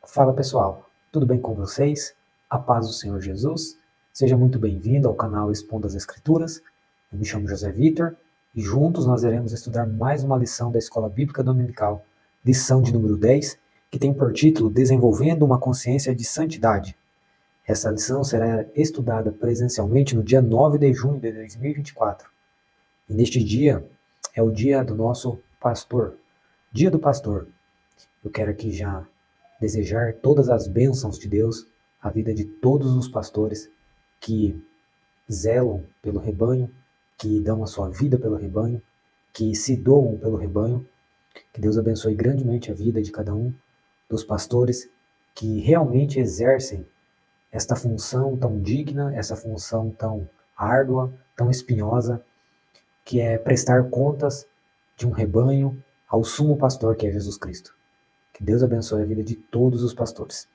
Fala pessoal, tudo bem com vocês? A paz do Senhor Jesus? Seja muito bem-vindo ao canal Expondo as Escrituras. Eu me chamo José Vitor e juntos nós iremos estudar mais uma lição da Escola Bíblica Dominical, lição de número 10, que tem por título Desenvolvendo uma Consciência de Santidade. Essa lição será estudada presencialmente no dia 9 de junho de 2024. E neste dia é o dia do nosso pastor, Dia do Pastor. Eu quero aqui já desejar todas as bênçãos de Deus à vida de todos os pastores que zelam pelo rebanho, que dão a sua vida pelo rebanho, que se doam pelo rebanho. Que Deus abençoe grandemente a vida de cada um dos pastores que realmente exercem esta função tão digna, essa função tão árdua, tão espinhosa, que é prestar contas de um rebanho ao sumo pastor que é Jesus Cristo. Que Deus abençoe a vida de todos os pastores.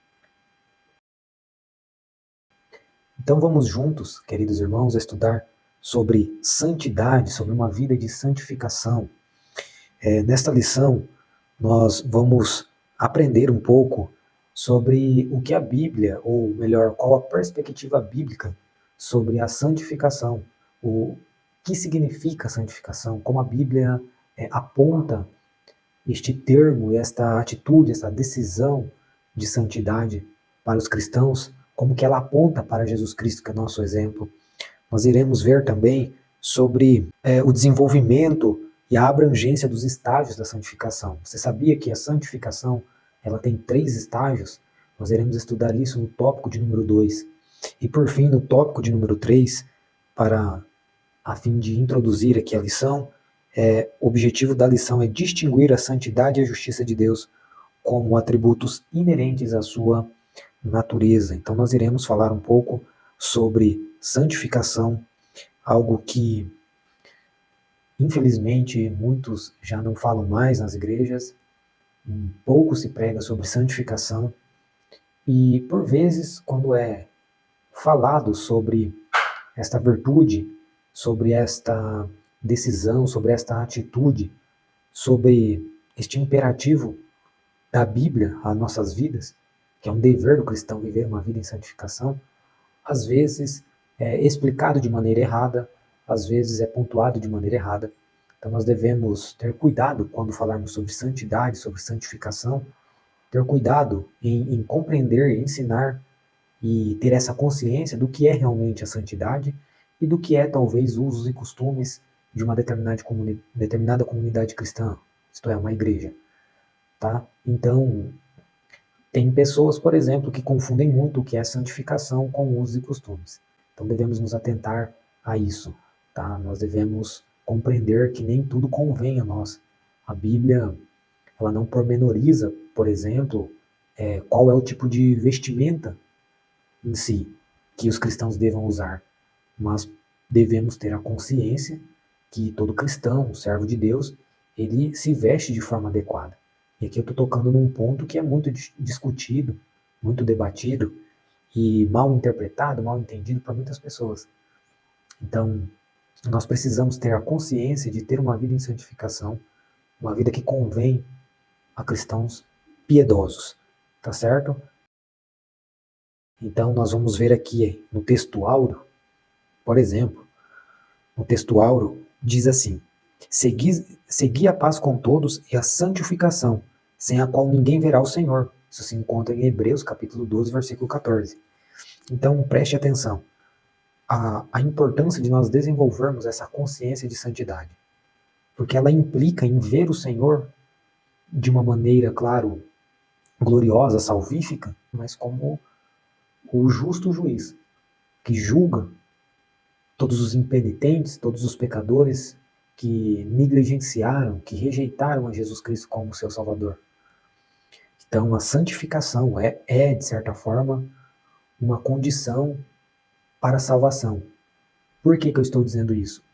Então vamos juntos, queridos irmãos, estudar sobre santidade, sobre uma vida de santificação. Nesta lição, nós vamos aprender um pouco sobre o que a Bíblia, ou melhor, qual a perspectiva bíblica sobre a santificação, o que significa santificação, como a Bíblia aponta este termo, esta atitude, essa decisão de santidade para os cristãos, como que ela aponta para Jesus Cristo, que é nosso exemplo. Nós iremos ver também sobre o desenvolvimento e a abrangência dos estágios da santificação. Você sabia que a santificação ela tem 3 estágios? Nós iremos estudar isso no tópico de número 2. E por fim, no tópico de número 3, a fim de introduzir aqui a lição, o objetivo da lição é distinguir a santidade e a justiça de Deus como atributos inerentes à sua natureza. Então nós iremos falar um pouco sobre santificação, algo que infelizmente muitos já não falam mais nas igrejas, pouco se prega sobre santificação, e por vezes quando é falado sobre esta virtude, sobre esta decisão, sobre esta atitude, sobre este imperativo da Bíblia às nossas vidas, que é um dever do cristão viver uma vida em santificação, às vezes é explicado de maneira errada, às vezes é pontuado de maneira errada. Então nós devemos ter cuidado quando falarmos sobre santidade, sobre santificação, ter cuidado em compreender, ensinar e ter essa consciência do que é realmente a santidade e do que é talvez usos e costumes de uma determinada comunidade cristã, isto é, uma igreja. Tá? Então, tem pessoas, por exemplo, que confundem muito o que é santificação com usos e costumes. Então devemos nos atentar a isso. Tá? Nós devemos compreender que nem tudo convém a nós. A Bíblia ela não pormenoriza, por exemplo, qual é o tipo de vestimenta em si que os cristãos devam usar, mas devemos ter a consciência que todo cristão, servo de Deus, ele se veste de forma adequada. E aqui eu estou tocando num ponto que é muito discutido, muito debatido e mal interpretado, mal entendido por muitas pessoas. Então, nós precisamos ter a consciência de ter uma vida em santificação, uma vida que convém a cristãos piedosos, tá certo? Então, nós vamos ver aqui no texto áureo, por exemplo, no texto áureo diz assim: segui a paz com todos e a santificação, sem a qual ninguém verá o Senhor. Isso se encontra em Hebreus capítulo 12, versículo 14. Então, preste atenção. A importância de nós desenvolvermos essa consciência de santidade, porque ela implica em ver o Senhor de uma maneira, claro, gloriosa, salvífica, mas como o justo juiz, que julga todos os impenitentes, todos os pecadores que negligenciaram, que rejeitaram a Jesus Cristo como seu Salvador. Então, a santificação de certa forma, uma condição para a salvação. Por que eu estou dizendo isso?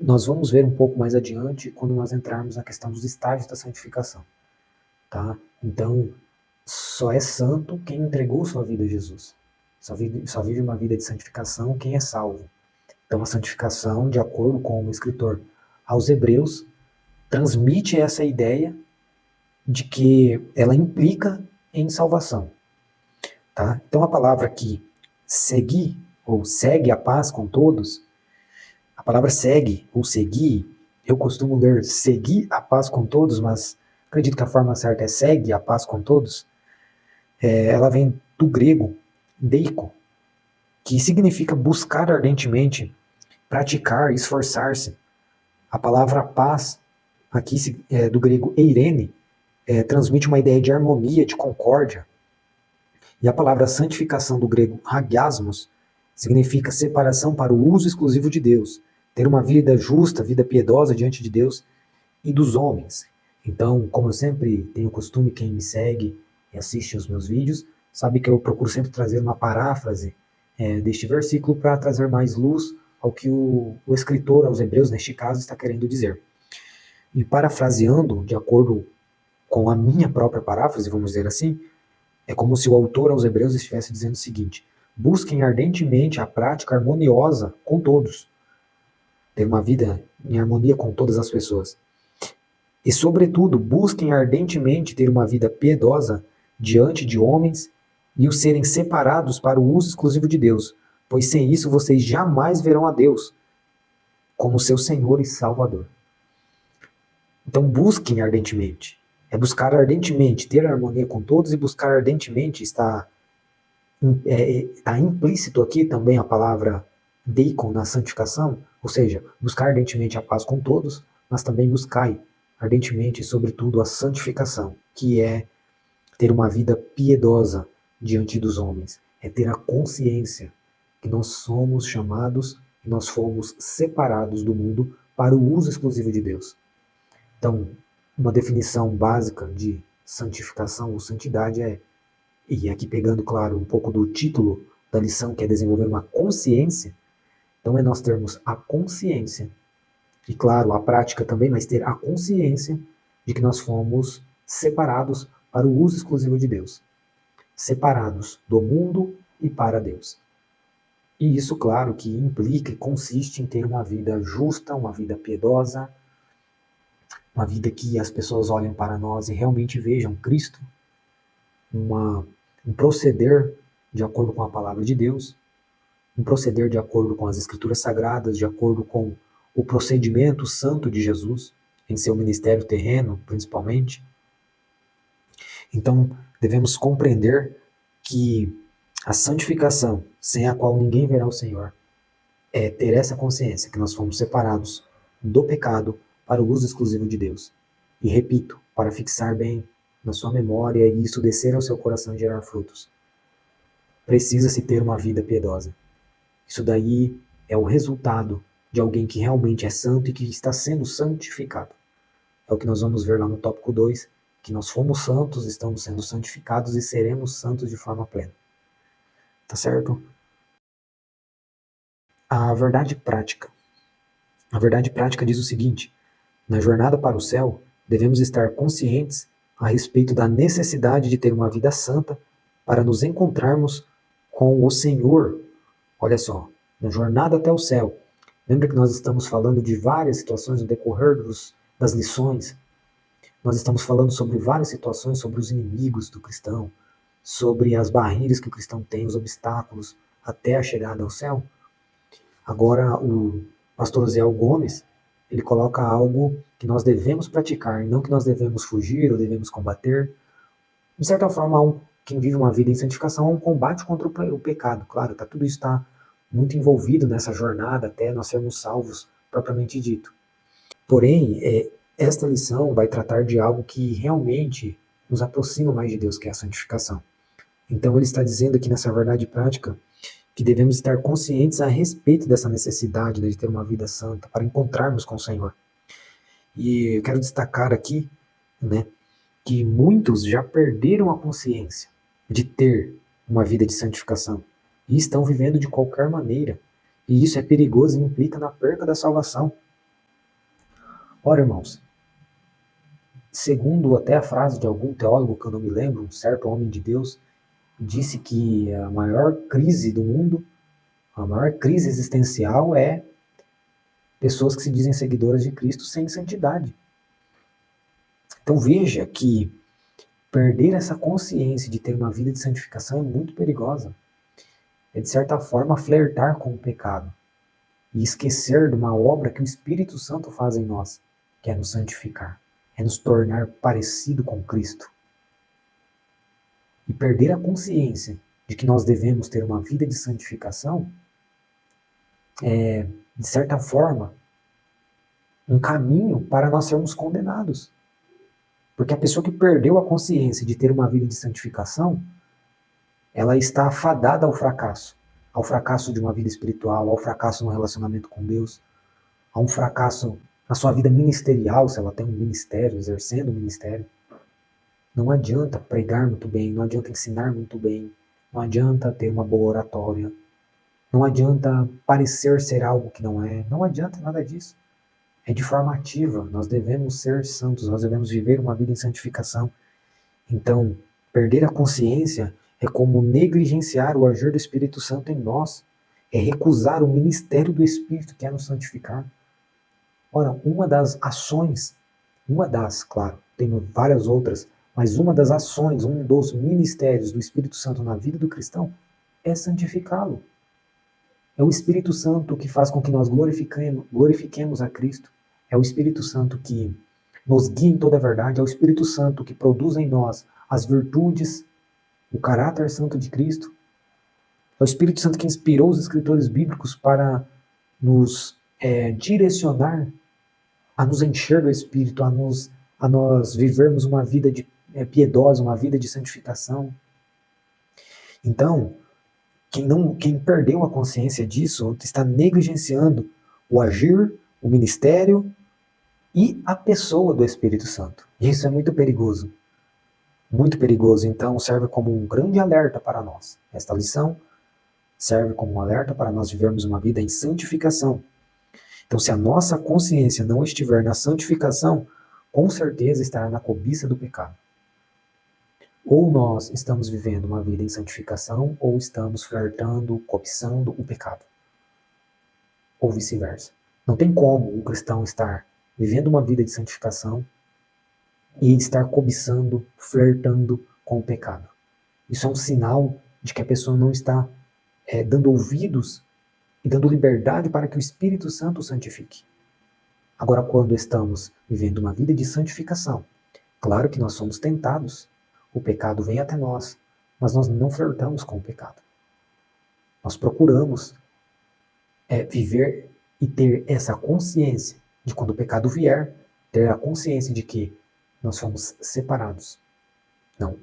Nós vamos ver um pouco mais adiante quando nós entrarmos na questão dos estágios da santificação. Tá? Então, só é santo quem entregou sua vida a Jesus. Só vive uma vida de santificação quem é salvo. Então, a santificação, de acordo com o escritor aos Hebreus, transmite essa ideia de que ela implica em salvação. Tá? Então a palavra aqui, seguir, ou segue a paz com todos, a palavra segue ou seguir, eu costumo ler seguir a paz com todos, mas acredito que a forma certa é segue a paz com todos. Ela vem do grego deiko, que significa buscar ardentemente, praticar, esforçar-se. A palavra paz, aqui do grego eirene, transmite uma ideia de harmonia, de concórdia. E a palavra santificação do grego hagiasmos significa separação para o uso exclusivo de Deus, ter uma vida justa, vida piedosa diante de Deus e dos homens. Então, como eu sempre tenho costume, quem me segue e assiste os meus vídeos, sabe que eu procuro sempre trazer uma paráfrase deste versículo para trazer mais luz ao que o escritor aos Hebreus, neste caso, está querendo dizer. E parafraseando, de acordo com a minha própria paráfrase, vamos dizer assim, é como se o autor aos Hebreus estivesse dizendo o seguinte: busquem ardentemente a prática harmoniosa com todos, ter uma vida em harmonia com todas as pessoas. E, sobretudo, busquem ardentemente ter uma vida piedosa diante de homens e os serem separados para o uso exclusivo de Deus, pois sem isso vocês jamais verão a Deus como seu Senhor e Salvador. Então busquem ardentemente. É buscar ardentemente ter harmonia com todos, e buscar ardentemente está implícito aqui também a palavra deikon na santificação, ou seja, buscar ardentemente a paz com todos, mas também buscai ardentemente, sobretudo, a santificação, que é ter uma vida piedosa diante dos homens, é ter a consciência que nós somos chamados, que nós fomos separados do mundo para o uso exclusivo de Deus. Então, uma definição básica de santificação ou santidade e aqui pegando, claro, um pouco do título da lição, que é desenvolver uma consciência, então é nós termos a consciência, e claro, a prática também, mas ter a consciência de que nós fomos separados para o uso exclusivo de Deus. Separados do mundo e para Deus. E isso, claro, que implica e consiste em ter uma vida justa, uma vida piedosa, uma vida que as pessoas olhem para nós e realmente vejam Cristo, um proceder de acordo com a palavra de Deus, um proceder de acordo com as Escrituras Sagradas, de acordo com o procedimento santo de Jesus, em seu ministério terreno, principalmente. Então, devemos compreender que a santificação, sem a qual ninguém verá o Senhor, é ter essa consciência que nós fomos separados do pecado para o uso exclusivo de Deus. E repito, para fixar bem na sua memória e isso descer ao seu coração e gerar frutos. Precisa-se ter uma vida piedosa. Isso daí é o resultado de alguém que realmente é santo e que está sendo santificado. É o que nós vamos ver lá no tópico 2, que nós fomos santos, estamos sendo santificados e seremos santos de forma plena. Tá certo? A verdade prática. A verdade prática diz o seguinte: na jornada para o céu, devemos estar conscientes a respeito da necessidade de ter uma vida santa para nos encontrarmos com o Senhor. Olha só, na jornada até o céu. Lembra que nós estamos falando de várias situações no decorrer das lições. Nós estamos falando sobre várias situações, sobre os inimigos do cristão, sobre as barreiras que o cristão tem, os obstáculos até a chegada ao céu. Agora, o pastor Osiel Gomes, ele coloca algo que nós devemos praticar, não que nós devemos fugir ou devemos combater. De certa forma, quem vive uma vida em santificação há um combate contra o pecado. Claro, tudo isso está muito envolvido nessa jornada até nós sermos salvos, propriamente dito. Porém, esta lição vai tratar de algo que realmente nos aproxima mais de Deus, que é a santificação. Então ele está dizendo aqui nessa verdade prática que devemos estar conscientes a respeito dessa necessidade de ter uma vida santa para encontrarmos com o Senhor. E eu quero destacar aqui, que muitos já perderam a consciência de ter uma vida de santificação e estão vivendo de qualquer maneira. E isso é perigoso e implica na perca da salvação. Ora, irmãos, segundo até a frase de algum teólogo que eu não me lembro, um certo homem de Deus, disse que a maior crise do mundo, a maior crise existencial é pessoas que se dizem seguidoras de Cristo sem santidade. Então veja que Perder essa consciência de ter uma vida de santificação é muito perigosa. É, de certa forma, flertar com o pecado e esquecer de uma obra que o Espírito Santo faz em nós, que é nos santificar, é nos tornar parecido com Cristo. E perder a consciência de que nós devemos ter uma vida de santificação é, de certa forma, um caminho para nós sermos condenados. Porque a pessoa que perdeu a consciência de ter uma vida de santificação, ela está afadada ao fracasso de uma vida espiritual, ao fracasso no relacionamento com Deus, a um fracasso na sua vida ministerial, se ela tem um ministério, exercendo um ministério. Não adianta pregar muito bem, não adianta ensinar muito bem, não adianta ter uma boa oratória, não adianta parecer ser algo que não é, não adianta nada disso. É de forma ativa, nós devemos ser santos, nós devemos viver uma vida em santificação. Então, perder a consciência é como negligenciar o agir do Espírito Santo em nós, é recusar o ministério do Espírito que é nos santificar. Ora, uma das ações, claro, tem várias outras, mas uma das ações, um dos ministérios do Espírito Santo na vida do cristão é santificá-lo. É o Espírito Santo que faz com que nós glorifiquemos a Cristo. É o Espírito Santo que nos guia em toda a verdade. É o Espírito Santo que produz em nós as virtudes, o caráter santo de Cristo. É o Espírito Santo que inspirou os escritores bíblicos para nos direcionar a nos encher do Espírito, a nós vivermos uma vida piedosa, uma vida de santificação. Então, quem perdeu a consciência disso está negligenciando o agir, o ministério e a pessoa do Espírito Santo. E isso é muito perigoso. Muito perigoso. Então serve como um grande alerta para nós. Esta lição serve como um alerta para nós vivermos uma vida em santificação. Então, se a nossa consciência não estiver na santificação, com certeza estará na cobiça do pecado. Ou nós estamos vivendo uma vida em santificação, ou estamos flertando, cobiçando o pecado. Ou vice-versa. Não tem como o cristão estar vivendo uma vida de santificação e estar cobiçando, flertando com o pecado. Isso é um sinal de que a pessoa não está dando ouvidos e dando liberdade para que o Espírito Santo o santifique. Agora, quando estamos vivendo uma vida de santificação, claro que nós somos tentados, o pecado vem até nós, mas nós não flertamos com o pecado. Nós procuramos viver e ter essa consciência de quando o pecado vier, ter a consciência de que nós fomos separados. Não,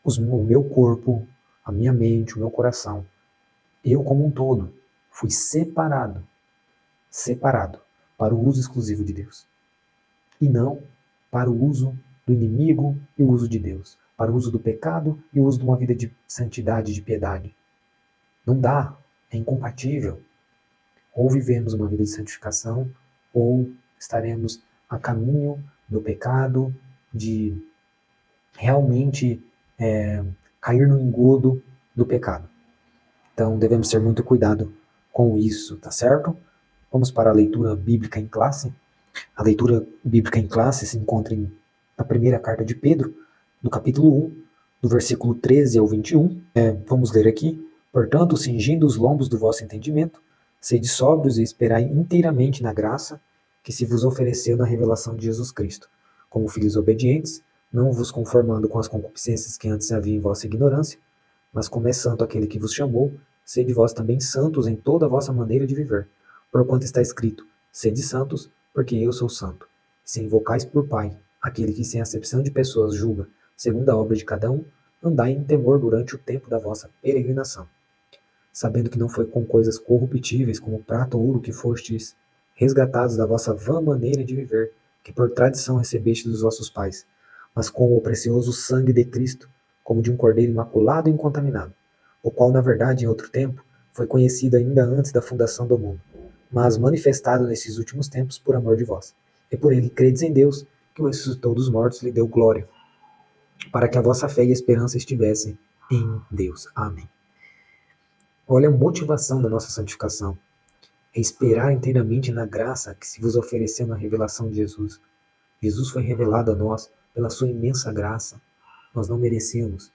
o meu corpo, a minha mente, o meu coração, eu como um todo, fui separado para o uso exclusivo de Deus. E não para o uso do inimigo e o uso de Deus. Para o uso do pecado e o uso de uma vida de santidade, de piedade. Não dá, é incompatível. Ou vivemos uma vida de santificação, ou estaremos a caminho do pecado, de realmente cair no engodo do pecado. Então devemos ter muito cuidado com isso, tá certo? Vamos para a leitura bíblica em classe. A leitura bíblica em classe se encontra na primeira carta de Pedro, no capítulo 1, do versículo 13 ao 21. Vamos ler aqui. Portanto, cingindo os lombos do vosso entendimento, sede sóbrios e esperai inteiramente na graça que se vos ofereceu na revelação de Jesus Cristo. Como filhos obedientes, não vos conformando com as concupiscências que antes havia em vossa ignorância, mas como é santo aquele que vos chamou, sede vós também santos em toda a vossa maneira de viver. Porquanto está escrito, sede santos, porque eu sou santo. Se invocais por Pai, aquele que sem acepção de pessoas julga, segundo a obra de cada um, andai em temor durante o tempo da vossa peregrinação. Sabendo que não foi com coisas corruptíveis, como prata ou ouro, que fostes resgatados da vossa vã maneira de viver, que por tradição recebeste dos vossos pais, mas com o precioso sangue de Cristo, como de um cordeiro imaculado e incontaminado, o qual, na verdade, em outro tempo, foi conhecido ainda antes da fundação do mundo, mas manifestado nesses últimos tempos por amor de vós. E por ele credes em Deus, que o ressuscitou dos mortos e lhe deu glória, para que a vossa fé e esperança estivessem em Deus. Amém. Olha a motivação da nossa santificação. É esperar inteiramente na graça que se vos ofereceu na revelação de Jesus. Jesus foi revelado a nós pela sua imensa graça. nós não merecemos,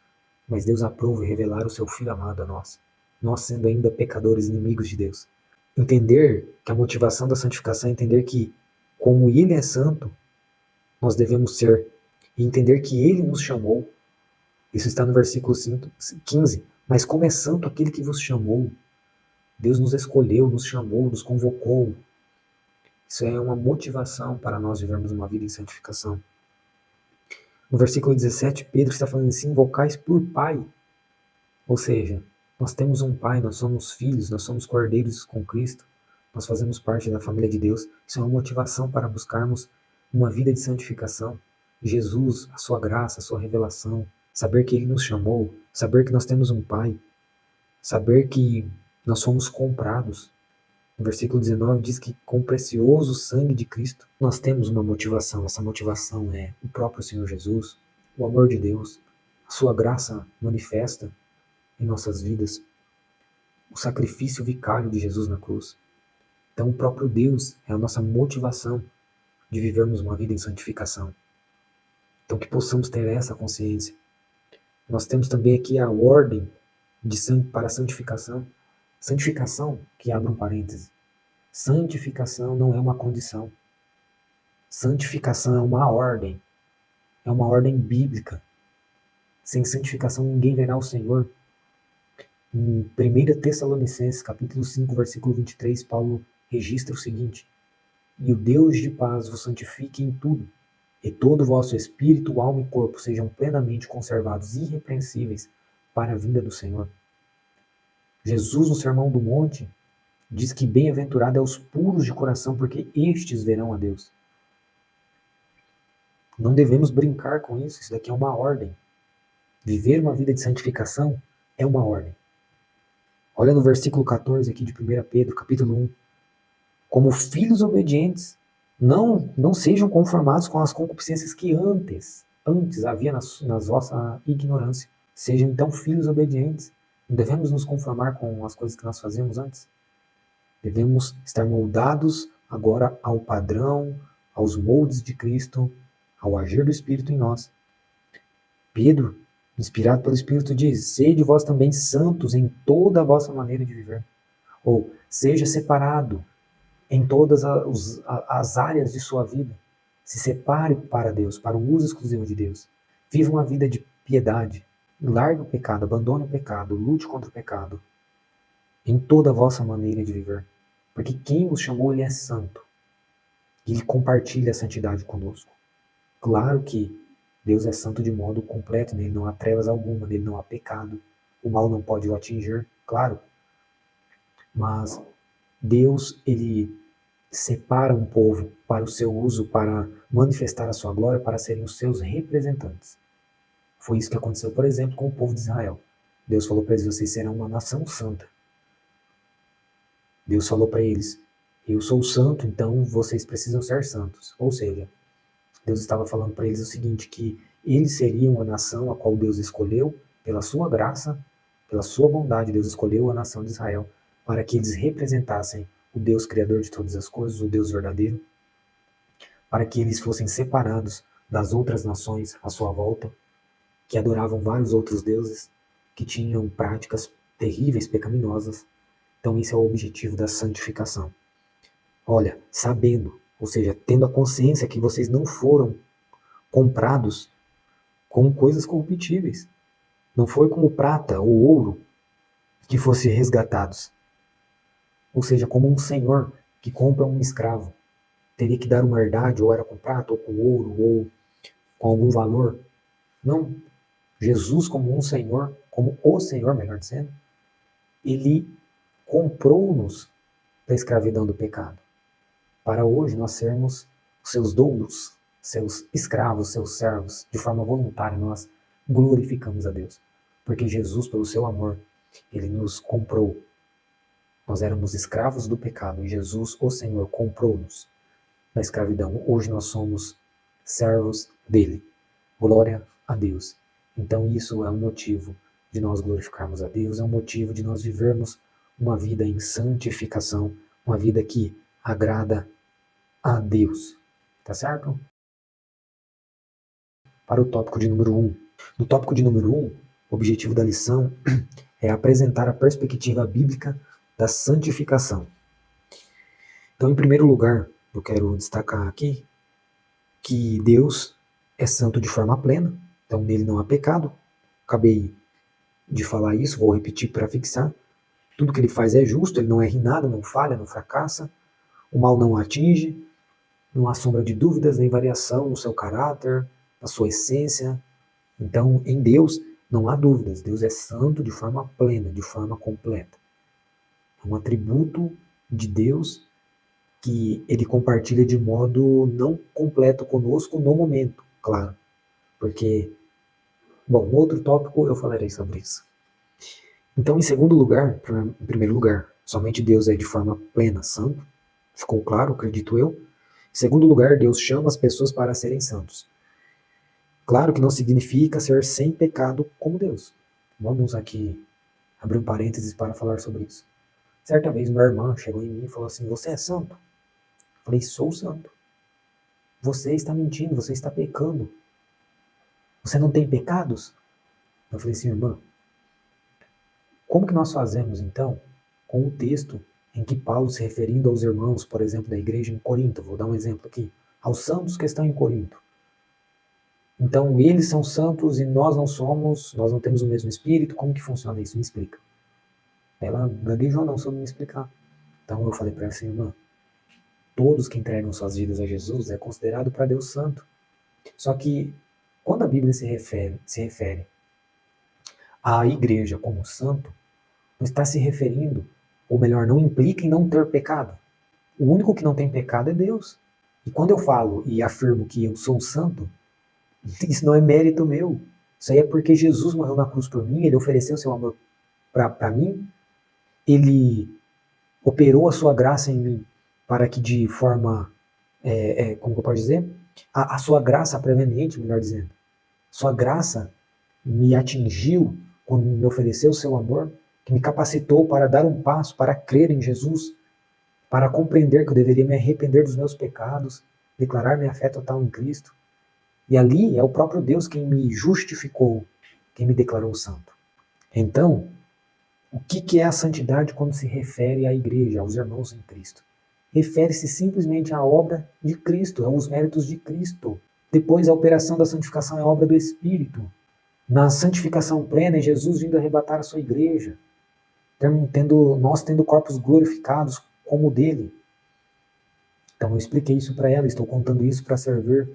mas Deus aprova revelar o seu Filho amado a nós sendo ainda pecadores inimigos de Deus. Entender que a motivação da santificação é entender que, como Ele é santo, nós devemos ser, e entender que Ele nos chamou. Isso está no versículo 15. Mas como é santo aquele que vos chamou, Deus nos escolheu, nos chamou, nos convocou. Isso é uma motivação para nós vivermos uma vida em santificação. No versículo 17, Pedro está falando assim, invocais por Pai. Ou seja, nós temos um Pai, nós somos filhos, nós somos cordeiros com Cristo, nós fazemos parte da família de Deus. Isso é uma motivação para buscarmos uma vida de santificação. Jesus, a sua graça, a sua revelação, saber que Ele nos chamou, saber que nós temos um Pai, saber que nós somos comprados. No versículo 19 diz que com o precioso sangue de Cristo nós temos uma motivação. Essa motivação é o próprio Senhor Jesus, o amor de Deus, a sua graça manifesta em nossas vidas, o sacrifício vicário de Jesus na cruz. Então o próprio Deus é a nossa motivação de vivermos uma vida em santificação. Então que possamos ter essa consciência. Nós temos também aqui a ordem para a santificação. Santificação, que abre um parêntese. Santificação não é uma condição. Santificação é uma ordem. É uma ordem bíblica. Sem santificação ninguém verá o Senhor. Em 1 Tessalonicenses, capítulo 5, versículo 23, Paulo registra o seguinte: E o Deus de paz vos santifique em tudo, e todo o vosso espírito, alma e corpo sejam plenamente conservados irrepreensíveis para a vinda do Senhor. Jesus, no Sermão do Monte, diz que bem-aventurado é os puros de coração, porque estes verão a Deus. Não devemos brincar com isso, isso daqui é uma ordem. Viver uma vida de santificação é uma ordem. Olha no versículo 14 aqui de 1 Pedro, capítulo 1. Como filhos obedientes, não sejam conformados com as concupiscências que antes havia na vossa ignorância. Sejam então filhos obedientes. Não devemos nos conformar com as coisas que nós fazíamos antes. Devemos estar moldados agora ao padrão, aos moldes de Cristo, ao agir do Espírito em nós. Pedro, inspirado pelo Espírito, diz: sede vós também santos em toda a vossa maneira de viver. Ou seja separado em todas as áreas de sua vida. Se separe para Deus, para o uso exclusivo de Deus. Viva uma vida de piedade. Largue o pecado, abandone o pecado, lute contra o pecado. Em toda a vossa maneira de viver. Porque quem os chamou, Ele é santo. E Ele compartilha a santidade conosco. Claro que Deus é santo de modo completo, nele não há trevas alguma, nele não há pecado. O mal não pode o atingir, claro. Mas Deus, Ele separa um povo para o seu uso, para manifestar a sua glória, para serem os seus representantes. Foi isso que aconteceu, por exemplo, com o povo de Israel. Deus falou para eles: vocês serão uma nação santa. Deus falou para eles: eu sou santo, então vocês precisam ser santos. Ou seja, Deus estava falando para eles o seguinte, que eles seriam a nação a qual Deus escolheu, pela sua graça, pela sua bondade, Deus escolheu a nação de Israel para que eles representassem o Deus Criador de todas as coisas, o Deus verdadeiro, para que eles fossem separados das outras nações à sua volta, que adoravam vários outros deuses, que tinham práticas terríveis, pecaminosas. Então esse é o objetivo da santificação. Olha, sabendo, ou seja, tendo a consciência que vocês não foram comprados com coisas corruptíveis. Não foi como prata ou ouro que fossem resgatados. Ou seja, como um senhor que compra um escravo. Teria que dar uma herdade, ou era com prata, ou com ouro, ou com algum valor. Não. Jesus, como um senhor, como o Senhor, melhor dizendo, Ele comprou-nos da escravidão do pecado. Para hoje nós sermos seus doulos, seus escravos, seus servos, de forma voluntária nós glorificamos a Deus. Porque Jesus, pelo seu amor, Ele nos comprou. Nós éramos escravos do pecado e Jesus, o Senhor, comprou-nos da escravidão. Hoje nós somos servos dele. Glória a Deus. Então isso é um motivo de nós glorificarmos a Deus, é um motivo de nós vivermos uma vida em santificação, uma vida que agrada a Deus. Tá certo? Para o tópico de número 1. No tópico de número 1, o objetivo da lição é apresentar a perspectiva bíblica da santificação. Então, em primeiro lugar, eu quero destacar aqui que Deus é santo de forma plena, então nele não há pecado. Acabei de falar isso, vou repetir para fixar. Tudo que ele faz é justo, ele não erra em nada, não falha, não fracassa, o mal não o atinge, não há sombra de dúvidas nem variação no seu caráter, na sua essência. Então, em Deus não há dúvidas, Deus é santo de forma plena, de forma completa. É um atributo de Deus que ele compartilha de modo não completo conosco no momento, claro. Porque, bom, no outro tópico eu falarei sobre isso. Então, em segundo lugar, em primeiro lugar, somente Deus é de forma plena santo. Ficou claro, acredito eu. Em segundo lugar, Deus chama as pessoas para serem santos. Claro que não significa ser sem pecado como Deus. Vamos aqui abrir um parênteses para falar sobre isso. Certa vez, minha irmã chegou em mim e falou assim: "Você é santo?" Eu falei: "Sou santo." "Você está mentindo, você está pecando. Você não tem pecados?" Eu falei assim: "Irmã, como que nós fazemos, então, com o texto em que Paulo, se referindo aos irmãos, por exemplo, da igreja em Corinto, vou dar um exemplo aqui, aos santos que estão em Corinto. Então, eles são santos e nós não somos, nós não temos o mesmo espírito, como que funciona isso? Me explica." Ela gaguejou, não soube me explicar. Então eu falei para ela assim: "Irmã, todos que entregam suas vidas a Jesus é considerado para Deus santo. Só que, quando a Bíblia se refere à igreja como santo, não está se referindo, ou melhor, não implica em não ter pecado. O único que não tem pecado é Deus. E quando eu falo e afirmo que eu sou santo, isso não é mérito meu. Isso aí é porque Jesus morreu na cruz por mim, ele ofereceu seu amor para mim, ele operou a sua graça em mim para que de forma, como que eu posso dizer? A sua graça preveniente, melhor dizendo. Sua graça me atingiu quando me ofereceu o seu amor, que me capacitou para dar um passo, para crer em Jesus, para compreender que eu deveria me arrepender dos meus pecados, declarar minha fé total em Cristo. E ali é o próprio Deus quem me justificou, quem me declarou santo. Então, o que é a santidade quando se refere à igreja, aos irmãos em Cristo? Refere-se simplesmente à obra de Cristo, aos méritos de Cristo. Depois, a operação da santificação é obra do Espírito. Na santificação plena, é Jesus vindo arrebatar a sua igreja, nós tendo corpos glorificados como o dele. Então eu expliquei isso para ela, estou contando isso para servir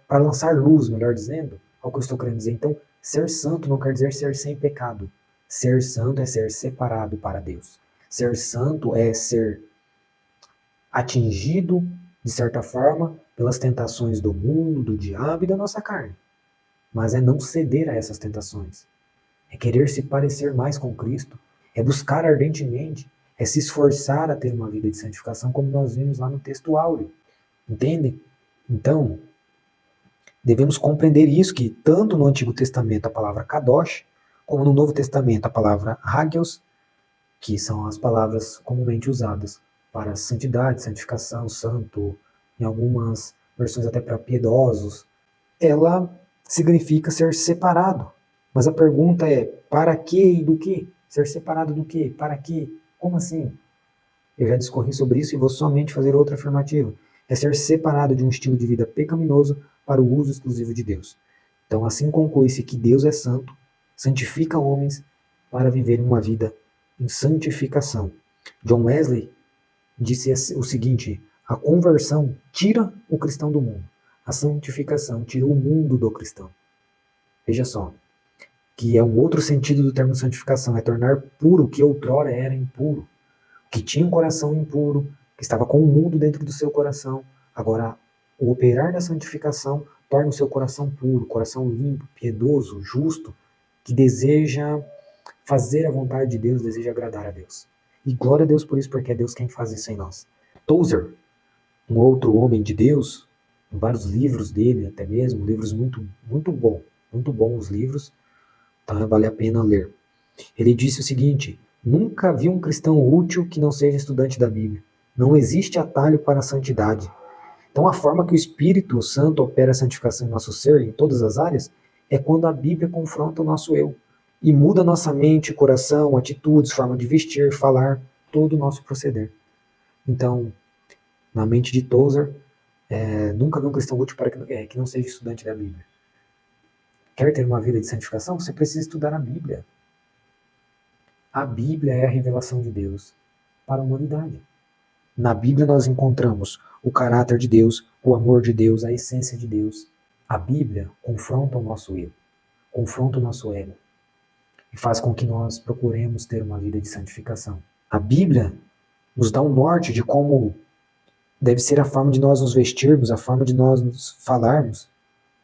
para lançar luz, melhor dizendo, ao que eu estou querendo dizer. Então, ser santo não quer dizer ser sem pecado. Ser santo é ser separado para Deus. Ser santo é ser atingido, de certa forma, pelas tentações do mundo, do diabo e da nossa carne. Mas é não ceder a essas tentações. É querer se parecer mais com Cristo. É buscar ardentemente. É se esforçar a ter uma vida de santificação, como nós vimos lá no texto áureo. Entendem? Então, devemos compreender isso, que tanto no Antigo Testamento a palavra kadosh, como no Novo Testamento a palavra hagios, que são as palavras comumente usadas para santidade, santificação, santo, em algumas versões até para piedosos, ela significa ser separado. Mas a pergunta é, para que e do que? Ser separado do que? Para que? Como assim? Eu já discorri sobre isso e vou somente fazer outra afirmativa. É ser separado de um estilo de vida pecaminoso para o uso exclusivo de Deus. Então, assim conclui-se que Deus é santo, santifica homens para viverem uma vida em santificação. John Wesley disse o seguinte: a conversão tira o cristão do mundo, a santificação tira o mundo do cristão. Veja só, que é um outro sentido do termo santificação, é tornar puro o que outrora era impuro, que tinha um coração impuro, que estava com o mundo dentro do seu coração. Agora, o operar da santificação torna o seu coração puro, coração limpo, piedoso, justo, que deseja fazer a vontade de Deus, deseja agradar a Deus. E glória a Deus por isso, porque é Deus quem faz isso em nós. Tozer, um outro homem de Deus, em vários livros dele até mesmo, livros muito bons os livros, então vale a pena ler. Ele disse o seguinte: nunca vi um cristão útil que não seja estudante da Bíblia. Não existe atalho para a santidade. Então a forma que o Espírito Santo opera a santificação em nosso ser, em todas as áreas, é quando a Bíblia confronta o nosso eu e muda nossa mente, coração, atitudes, forma de vestir, falar, todo o nosso proceder. Então, na mente de Tozer, nunca vi um cristão útil para que não seja estudante da Bíblia. Quer ter uma vida de santificação? Você precisa estudar a Bíblia. A Bíblia é a revelação de Deus para a humanidade. Na Bíblia nós encontramos o caráter de Deus, o amor de Deus, a essência de Deus. A Bíblia confronta o nosso eu, confronta o nosso ego e faz com que nós procuremos ter uma vida de santificação. A Bíblia nos dá um norte de como deve ser a forma de nós nos vestirmos, a forma de nós nos falarmos,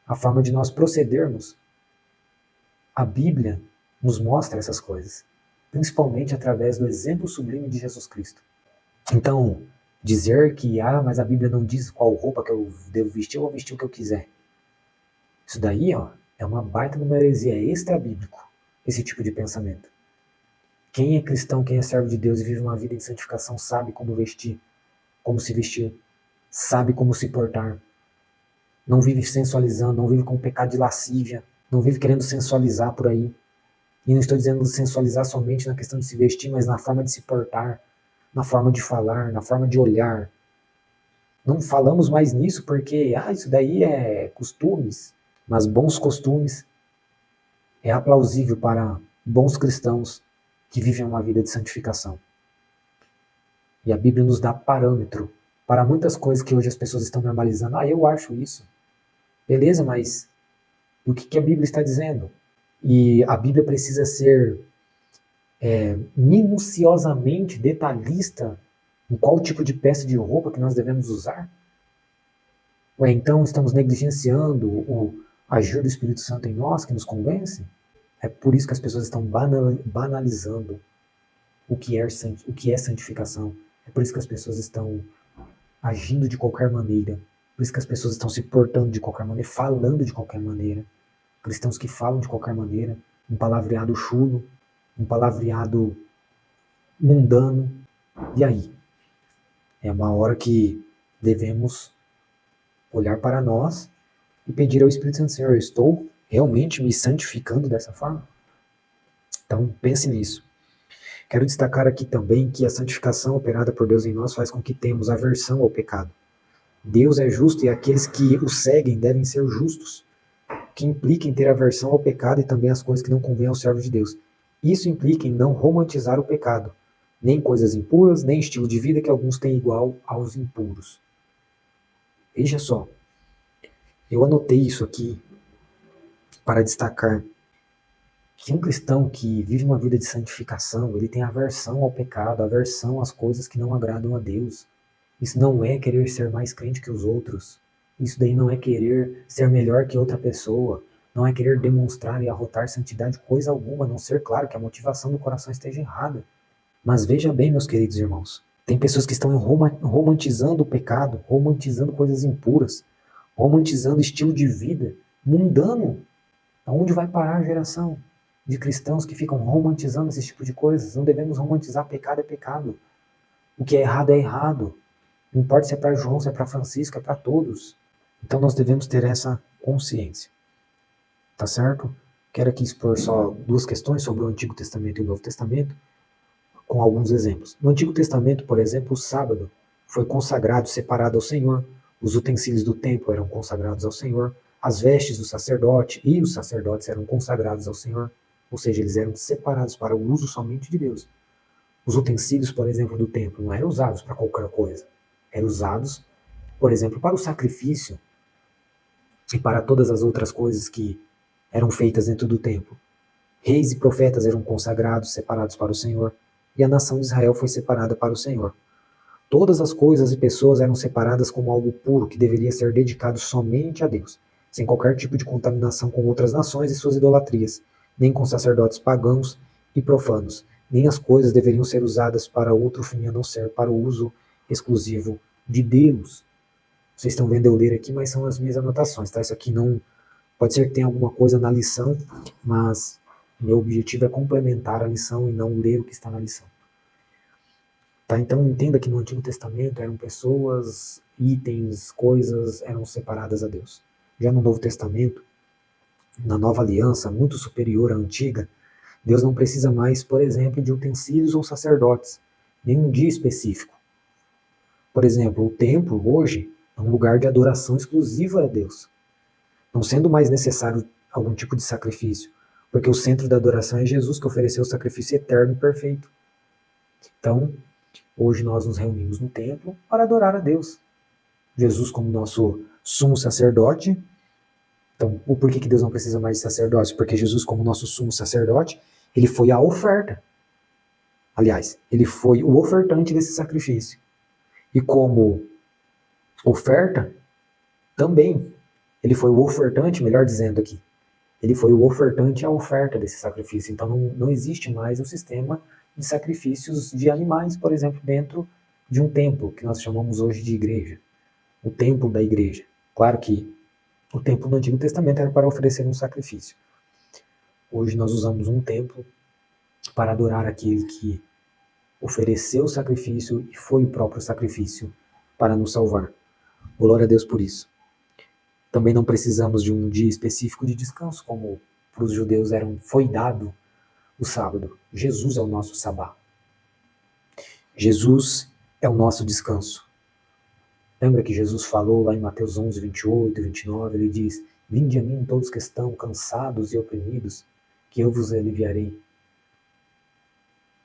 a forma de nós procedermos. A Bíblia nos mostra essas coisas, principalmente através do exemplo sublime de Jesus Cristo. Então, dizer que, mas a Bíblia não diz qual roupa que eu devo vestir, eu vou vestir o que eu quiser. Isso daí, é uma baita de uma heresia, é extra-bíblico, esse tipo de pensamento. Quem é cristão, quem é servo de Deus e vive uma vida em santificação, sabe como vestir, como se vestir, sabe como se portar. Não vive sensualizando, não vive com pecado de lascívia, não vive querendo sensualizar por aí. E não estou dizendo sensualizar somente na questão de se vestir, mas na forma de se portar, na forma de falar, na forma de olhar. Não falamos mais nisso porque, isso daí é costumes, mas bons costumes é aplausível para bons cristãos que vivem uma vida de santificação. E a Bíblia nos dá parâmetro para muitas coisas que hoje as pessoas estão normalizando. Eu acho isso. Beleza, mas o que a Bíblia está dizendo? E a Bíblia precisa ser minuciosamente detalhista em qual tipo de peça de roupa que nós devemos usar? Então estamos negligenciando o agir do Espírito Santo em nós, que nos convence? É por isso que as pessoas estão banalizando o que é santificação. É por isso que as pessoas estão agindo de qualquer maneira. Por isso que as pessoas estão se portando de qualquer maneira, falando de qualquer maneira. Cristãos que falam de qualquer maneira, um palavreado chulo, um palavreado mundano. E aí? É uma hora que devemos olhar para nós e pedir ao Espírito Santo: Senhor, eu estou realmente me santificando dessa forma? Então, pense nisso. Quero destacar aqui também que a santificação operada por Deus em nós faz com que temos aversão ao pecado. Deus é justo e aqueles que o seguem devem ser justos, que implica em ter aversão ao pecado e também às coisas que não convêm ao servo de Deus. Isso implica em não romantizar o pecado, nem coisas impuras, nem estilo de vida que alguns têm igual aos impuros. Veja só, eu anotei isso aqui para destacar que um cristão que vive uma vida de santificação, ele tem aversão ao pecado, aversão às coisas que não agradam a Deus. Isso não é querer ser mais crente que os outros. Isso daí não é querer ser melhor que outra pessoa. Não é querer demonstrar e arrotar santidade, coisa alguma, a não ser, claro, que a motivação do coração esteja errada. Mas veja bem, meus queridos irmãos, tem pessoas que estão romantizando o pecado, romantizando coisas impuras, romantizando estilo de vida mundano. Aonde vai parar a geração de cristãos que ficam romantizando esse tipo de coisas? Não devemos romantizar. Pecado é pecado. O que é errado é errado. Não importa se é para João, se é para Francisco, é para todos. Então nós devemos ter essa consciência. Tá certo? Quero aqui expor só duas questões sobre o Antigo Testamento e o Novo Testamento, com alguns exemplos. No Antigo Testamento, por exemplo, o sábado foi consagrado, separado ao Senhor. Os utensílios do templo eram consagrados ao Senhor. As vestes do sacerdote e os sacerdotes eram consagrados ao Senhor. Ou seja, eles eram separados para o uso somente de Deus. Os utensílios, por exemplo, do templo não eram usados para qualquer coisa. Eram usados, por exemplo, para o sacrifício e para todas as outras coisas que eram feitas dentro do templo. Reis e profetas eram consagrados, separados para o Senhor, e a nação de Israel foi separada para o Senhor. Todas as coisas e pessoas eram separadas como algo puro que deveria ser dedicado somente a Deus, sem qualquer tipo de contaminação com outras nações e suas idolatrias, nem com sacerdotes pagãos e profanos, nem as coisas deveriam ser usadas para outro fim a não ser para o uso exclusivo de Deus. Vocês estão vendo eu ler aqui, mas são as minhas anotações, tá? Isso aqui não... Pode ser que tenha alguma coisa na lição, mas meu objetivo é complementar a lição e não ler o que está na lição. Tá? Então entenda que no Antigo Testamento eram pessoas, itens, coisas eram separadas a Deus. Já no Novo Testamento, na Nova Aliança, muito superior à antiga, Deus não precisa mais, por exemplo, de utensílios ou sacerdotes, nenhum dia específico. Por exemplo, o templo hoje é um lugar de adoração exclusiva a Deus, não sendo mais necessário algum tipo de sacrifício, porque o centro da adoração é Jesus, que ofereceu o sacrifício eterno e perfeito. Então, hoje nós nos reunimos no templo para adorar a Deus. Jesus como nosso sumo sacerdote. Então, por que Deus não precisa mais de sacerdote? Porque Jesus como nosso sumo sacerdote, ele foi a oferta. Aliás, ele foi o ofertante desse sacrifício. E como oferta, também, ele foi o ofertante, melhor dizendo aqui, ele foi o ofertante à oferta desse sacrifício. Então não existe mais um sistema de sacrifícios de animais, por exemplo, dentro de um templo, que nós chamamos hoje de igreja. O templo da igreja. Claro que o templo do Antigo Testamento era para oferecer um sacrifício. Hoje nós usamos um templo para adorar aquele que ofereceu o sacrifício e foi o próprio sacrifício para nos salvar. Glória a Deus por isso. Também não precisamos de um dia específico de descanso, como para os judeus foi dado o sábado. Jesus é o nosso sabá. Jesus é o nosso descanso. Lembra que Jesus falou lá em Mateus 11, 28, 29, ele diz: "Vinde a mim todos que estão cansados e oprimidos, que eu vos aliviarei."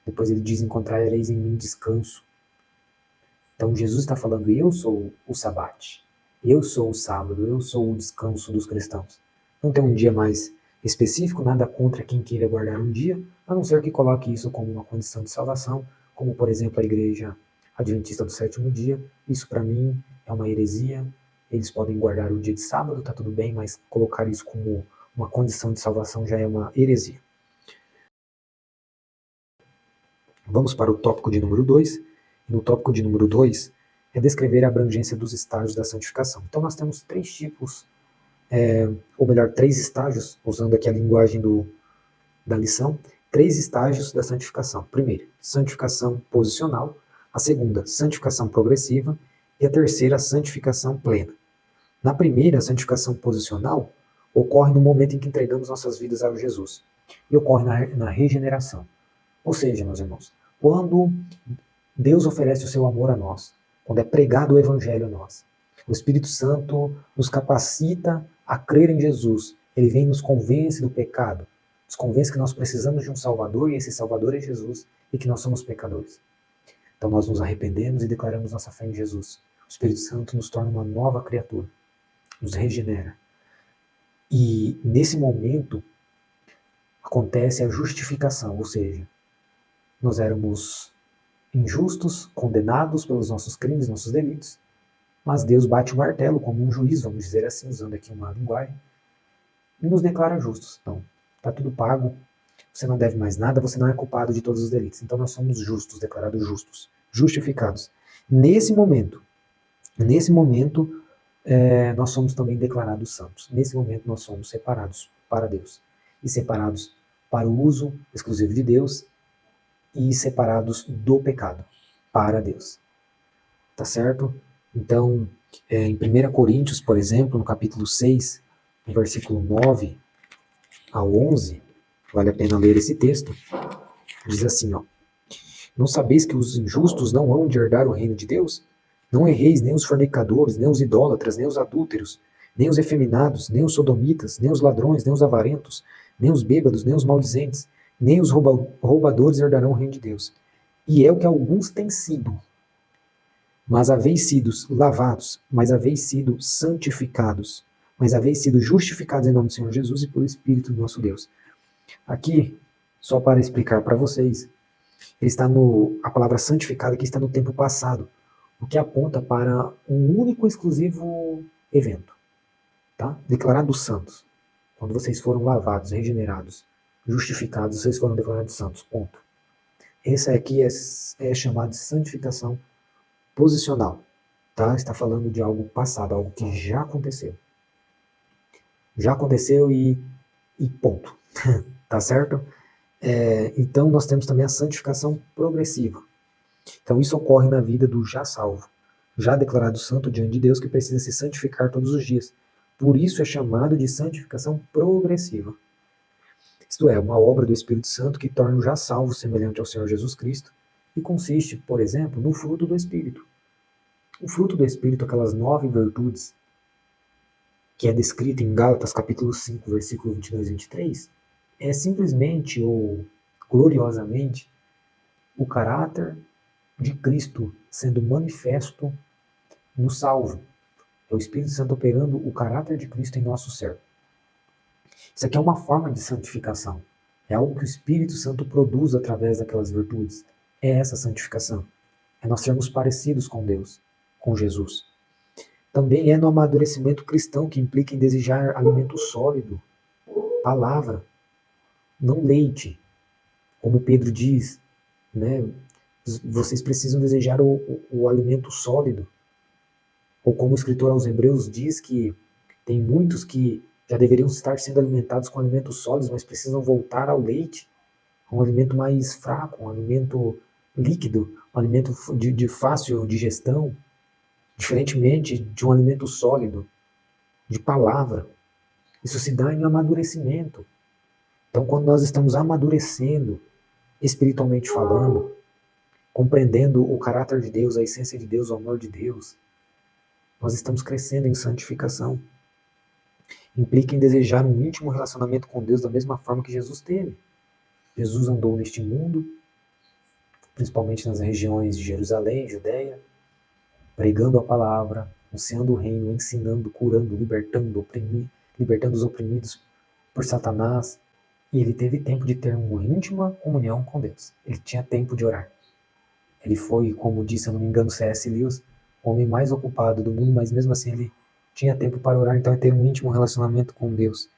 Depois ele diz: "Encontrareis em mim descanso." Então Jesus está falando: eu sou o sabate, eu sou o sábado, eu sou o descanso dos cristãos. Não tem um dia mais específico, nada contra quem queira guardar um dia, a não ser que coloque isso como uma condição de salvação, como por exemplo a igreja adventista do sétimo dia. Isso para mim é uma heresia. Eles podem guardar o dia de sábado, tá tudo bem, mas colocar isso como uma condição de salvação já é uma heresia. Vamos para o tópico de número 2. No tópico de número 2 é descrever a abrangência dos estágios da santificação. Então nós temos 3 tipos, ou melhor, 3 estágios, usando aqui a linguagem da lição, 3 estágios da santificação. Primeiro, santificação posicional. A segunda, santificação progressiva. E a terceira, santificação plena. Na primeira, a santificação posicional ocorre no momento em que entregamos nossas vidas a Jesus. E ocorre na regeneração. Ou seja, meus irmãos, quando Deus oferece o seu amor a nós, quando é pregado o Evangelho a nós, o Espírito Santo nos capacita a crer em Jesus. Ele vem e nos convence do pecado, nos convence que nós precisamos de um Salvador, e esse Salvador é Jesus, e que nós somos pecadores. Então nós nos arrependemos e declaramos nossa fé em Jesus. O Espírito Santo nos torna uma nova criatura, nos regenera. E nesse momento acontece a justificação, ou seja, nós éramos injustos, condenados pelos nossos crimes, nossos delitos, mas Deus bate o martelo como um juiz, vamos dizer assim, usando aqui uma linguagem, e nos declara justos. Então, está tudo pago, você não deve mais nada, você não é culpado de todos os delitos. Então nós somos justos, declarados justos, justificados. Nesse momento, nós somos também declarados santos. Nesse momento nós somos separados para Deus e separados para o uso exclusivo de Deus e separados do pecado para Deus. Tá certo? Então, em 1 Coríntios, por exemplo, no capítulo 6, no versículo 9 ao 11, vale a pena ler esse texto, diz assim, ó: "Não sabeis que os injustos não hão de herdar o reino de Deus? Não erreis nem os fornicadores, nem os idólatras, nem os adúlteros, nem os efeminados, nem os sodomitas, nem os ladrões, nem os avarentos, nem os bêbados, nem os maldizentes, nem os roubadores herdarão o reino de Deus. E é o que alguns têm sido. Mas haveis sido lavados, mas haveis sido santificados, mas haveis sido justificados em nome do Senhor Jesus e pelo Espírito do nosso Deus." Aqui, só para explicar para vocês, a palavra santificado aqui está no tempo passado, o que aponta para um único e exclusivo evento, tá? Declarados santos. Quando vocês foram lavados, regenerados, justificados, vocês foram declarados santos, ponto. Esse aqui é chamado de santificação posicional, tá? Está falando de algo passado, algo que já aconteceu. Já aconteceu e ponto. Tá certo? Então nós temos também a santificação progressiva. Então isso ocorre na vida do já salvo, já declarado santo diante de Deus, que precisa se santificar todos os dias. Por isso é chamado de santificação progressiva. Isto é, uma obra do Espírito Santo que torna o já salvo semelhante ao Senhor Jesus Cristo e consiste, por exemplo, no fruto do Espírito. O fruto do Espírito, aquelas 9 virtudes, que é descrita em Gálatas capítulo 5, versículo 22 e 23, é simplesmente ou gloriosamente o caráter de Cristo sendo manifesto no salvo. É o Espírito Santo operando o caráter de Cristo em nosso ser. Isso aqui é uma forma de santificação. É algo que o Espírito Santo produz através daquelas virtudes. É essa santificação. É nós sermos parecidos com Deus, com Jesus. Também é no amadurecimento cristão, que implica em desejar alimento sólido, palavra, não leite. Como Pedro diz, né? Vocês precisam desejar o alimento sólido. Ou como o escritor aos Hebreus diz que tem muitos que já deveriam estar sendo alimentados com alimentos sólidos, mas precisam voltar ao leite, um alimento mais fraco, um alimento líquido, um alimento de fácil digestão, diferentemente de um alimento sólido, de palavra. Isso se dá em amadurecimento. Então, quando nós estamos amadurecendo, espiritualmente falando, compreendendo o caráter de Deus, a essência de Deus, o amor de Deus, nós estamos crescendo em santificação. Implica em desejar um íntimo relacionamento com Deus da mesma forma que Jesus teve. Jesus andou neste mundo, principalmente nas regiões de Jerusalém, Judéia, pregando a palavra, anunciando o reino, ensinando, curando, libertando os oprimidos por Satanás. E ele teve tempo de ter uma íntima comunhão com Deus. Ele tinha tempo de orar. Ele foi, como disse, se eu não me engano, C.S. Lewis, o homem mais ocupado do mundo, mas mesmo assim ele tinha tempo para orar, então é ter um íntimo relacionamento com Deus.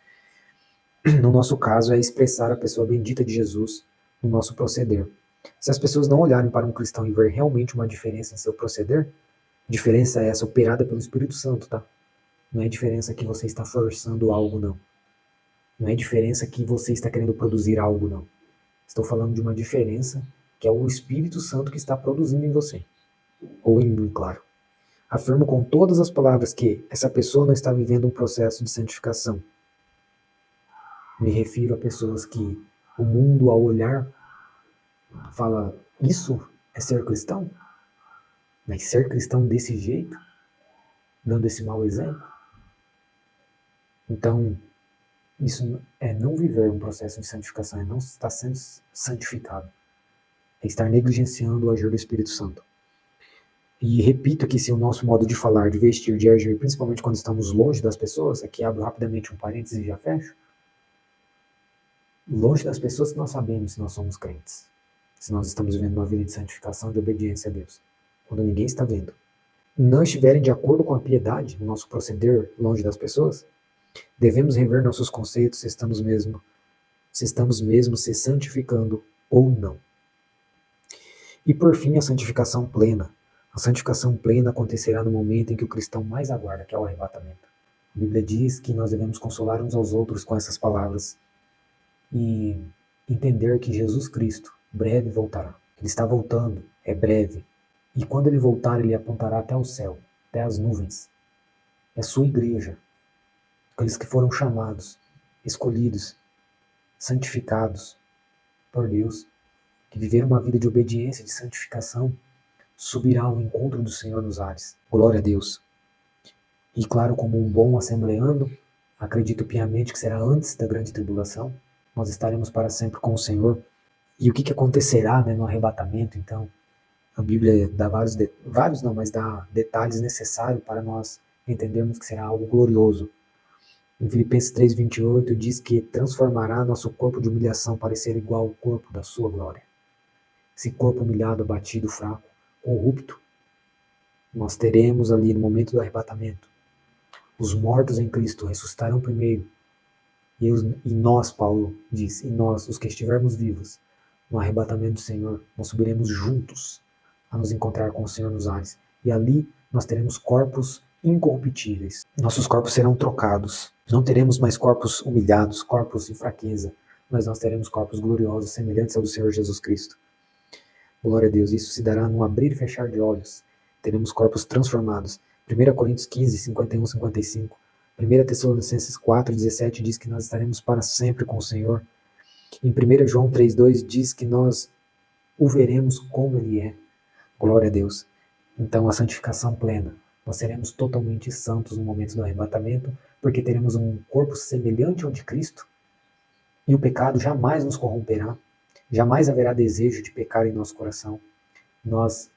No nosso caso, é expressar a pessoa bendita de Jesus no nosso proceder. Se as pessoas não olharem para um cristão e ver realmente uma diferença em seu proceder, diferença é essa operada pelo Espírito Santo, tá? Não é diferença que você está forçando algo, não. Não é diferença que você está querendo produzir algo, não. Estou falando de uma diferença que é o Espírito Santo que está produzindo em você. Ou em mim, claro. Afirmo com todas as palavras que essa pessoa não está vivendo um processo de santificação. Me refiro a pessoas que o mundo, ao olhar, fala: isso é ser cristão? Mas ser cristão desse jeito? Dando esse mau exemplo? Então, isso é não viver um processo de santificação, é não estar sendo santificado. É estar negligenciando o agir do Espírito Santo. E repito aqui, se o nosso modo de falar, de vestir, de agir, principalmente quando estamos longe das pessoas, aqui abro rapidamente um parênteses e já fecho, longe das pessoas que nós sabemos se nós somos crentes, se nós estamos vivendo uma vida de santificação, de obediência a Deus, quando ninguém está vendo, não estiverem de acordo com a piedade no nosso proceder longe das pessoas, devemos rever nossos conceitos se estamos mesmo se santificando ou não. E por fim, a santificação plena. A santificação plena acontecerá no momento em que o cristão mais aguarda, que é o arrebatamento. A Bíblia diz que nós devemos consolar uns aos outros com essas palavras e entender que Jesus Cristo breve voltará. Ele está voltando, é breve. E quando ele voltar, ele apontará até o céu, até as nuvens. É sua igreja, aqueles que foram chamados, escolhidos, santificados por Deus, que viveram uma vida de obediência, de santificação, subirá ao encontro do Senhor nos ares. Glória a Deus. E claro, como um bom assembleando, acredito piamente que será antes da grande tribulação. Nós estaremos para sempre com o Senhor. E o que acontecerá, né, no arrebatamento, então? A Bíblia dá dá detalhes necessários para nós entendermos que será algo glorioso. Em Filipenses 3:28 diz que transformará nosso corpo de humilhação para ser igual ao corpo da sua glória. Esse corpo humilhado, abatido, fraco, corrupto, nós teremos ali no momento do arrebatamento. Os mortos em Cristo ressuscitarão primeiro. E nós, Paulo diz, e nós, os que estivermos vivos, no arrebatamento do Senhor, nós subiremos juntos a nos encontrar com o Senhor nos ares. E ali nós teremos corpos incorruptíveis. Nossos corpos serão trocados. Não teremos mais corpos humilhados, corpos de fraqueza, mas nós teremos corpos gloriosos, semelhantes ao do Senhor Jesus Cristo. Glória a Deus. Isso se dará num abrir e fechar de olhos. Teremos corpos transformados. 1 Coríntios 15, 51, 55. 1 Tessalonicenses 4, 17 diz que nós estaremos para sempre com o Senhor. Em 1 João 3, 2 diz que nós o veremos como Ele é. Glória a Deus. Então, a santificação plena. Nós seremos totalmente santos no momento do arrebatamento, porque teremos um corpo semelhante ao de Cristo, e o pecado jamais nos corromperá, jamais haverá desejo de pecar em nosso coração. Nós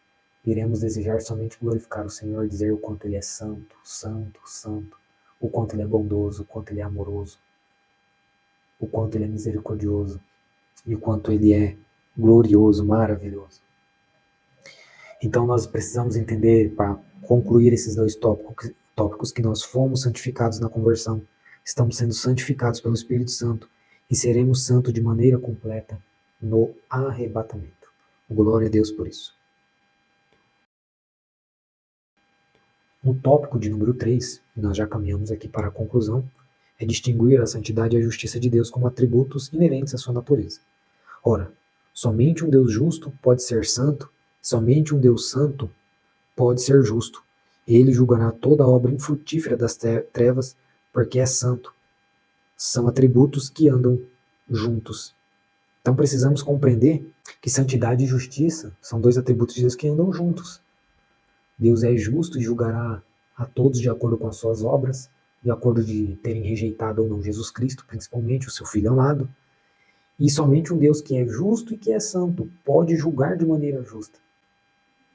iremos desejar somente glorificar o Senhor, dizer o quanto Ele é santo, santo, santo, o quanto Ele é bondoso, o quanto Ele é amoroso, o quanto Ele é misericordioso, e o quanto Ele é glorioso, maravilhoso. Então nós precisamos entender, para concluir esses dois tópicos, que nós fomos santificados na conversão, estamos sendo santificados pelo Espírito Santo e seremos santos de maneira completa no arrebatamento. Glória a Deus por isso. No tópico de número 3, nós já caminhamos aqui para a conclusão, é distinguir a santidade e a justiça de Deus como atributos inerentes à sua natureza. Ora, somente um Deus justo pode ser santo, somente um Deus santo pode ser justo. Ele julgará toda obra infrutífera das trevas, porque é santo. São atributos que andam juntos. Então precisamos compreender que santidade e justiça são dois atributos de Deus que andam juntos. Deus é justo e julgará a todos de acordo com as suas obras, de acordo de terem rejeitado ou não Jesus Cristo, principalmente o seu Filho amado. E somente um Deus que é justo e que é santo pode julgar de maneira justa.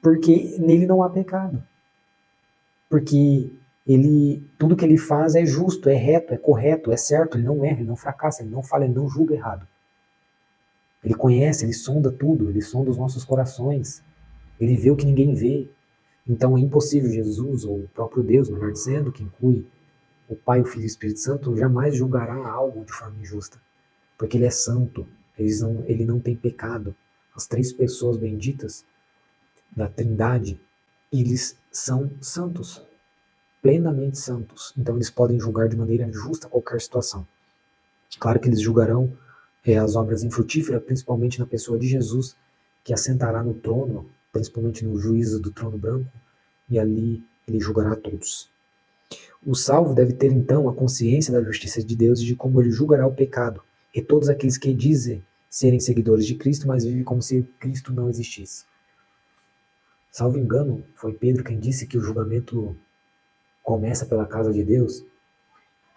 Porque nele não há pecado. Porque tudo que ele faz é justo, é reto, é correto, é certo, ele não erra, ele não fracassa, ele não falha, ele não julga errado. Ele conhece, ele sonda tudo, ele sonda os nossos corações, ele vê o que ninguém vê. Então é impossível Jesus, ou o próprio Deus, melhor dizendo, que inclui o Pai, o Filho e o Espírito Santo, jamais julgará algo de forma injusta. Porque ele é santo, ele não tem pecado. As três pessoas benditas da Trindade, eles são santos, plenamente santos. Então eles podem julgar de maneira justa qualquer situação. Claro que eles julgarão as obras infrutíferas, principalmente na pessoa de Jesus, que assentará no trono, principalmente no juízo do trono branco, e ali ele julgará todos. O salvo deve ter então a consciência da justiça de Deus e de como ele julgará o pecado, e todos aqueles que dizem serem seguidores de Cristo, mas vivem como se Cristo não existisse. Salvo engano, foi Pedro quem disse que o julgamento começa pela casa de Deus,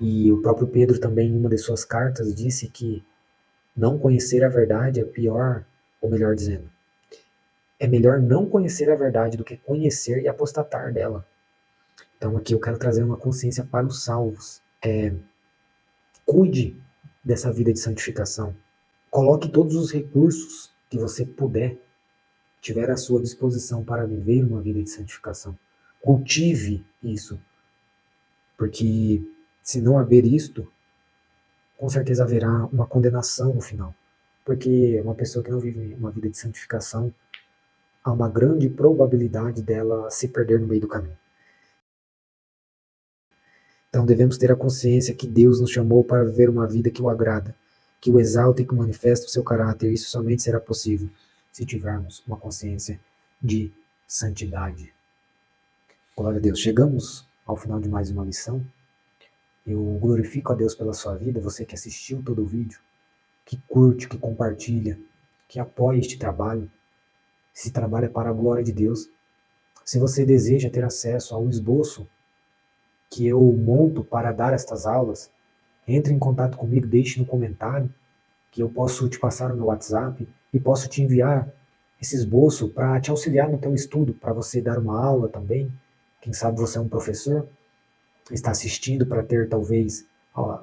e o próprio Pedro também, em uma de suas cartas, disse que não conhecer a verdade é pior, ou melhor dizendo, é melhor não conhecer a verdade do que conhecer e apostatar dela. Então aqui eu quero trazer uma consciência para os salvos. Cuide dessa vida de santificação. Coloque todos os recursos que você puder, tiver à sua disposição para viver uma vida de santificação. Cultive isso. Porque se não haver isto, com certeza haverá uma condenação no final. Porque uma pessoa que não vive uma vida de santificação, há uma grande probabilidade dela se perder no meio do caminho. Então devemos ter a consciência que Deus nos chamou para viver uma vida que o agrada, que o exalta e que manifesta o seu caráter. Isso somente será possível se tivermos uma consciência de santidade. Glória a Deus. Chegamos ao final de mais uma lição. Eu glorifico a Deus pela sua vida, você que assistiu todo o vídeo, que curte, que compartilha, que apoia este trabalho. Esse trabalho é para a glória de Deus. Se você deseja ter acesso ao esboço que eu monto para dar estas aulas, entre em contato comigo, deixe no comentário, que eu posso te passar o meu WhatsApp e posso te enviar esse esboço para te auxiliar no teu estudo, para você dar uma aula também. Quem sabe você é um professor, está assistindo para ter talvez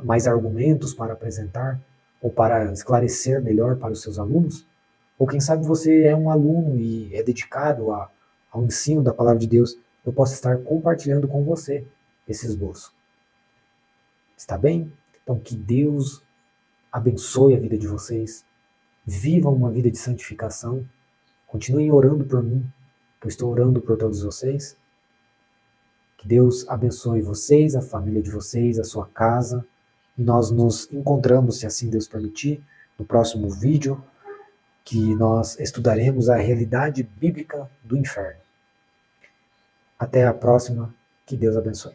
mais argumentos para apresentar ou para esclarecer melhor para os seus alunos. Ou quem sabe você é um aluno e é dedicado ao ensino da palavra de Deus. Eu posso estar compartilhando com você esse esboço. Está bem? Então que Deus abençoe a vida de vocês. Vivam uma vida de santificação. Continuem orando por mim, que eu estou orando por todos vocês. Que Deus abençoe vocês, a família de vocês, a sua casa. E nós nos encontramos, se assim Deus permitir, no próximo vídeo. que nós estudaremos a realidade bíblica do inferno. Até a próxima, que Deus abençoe.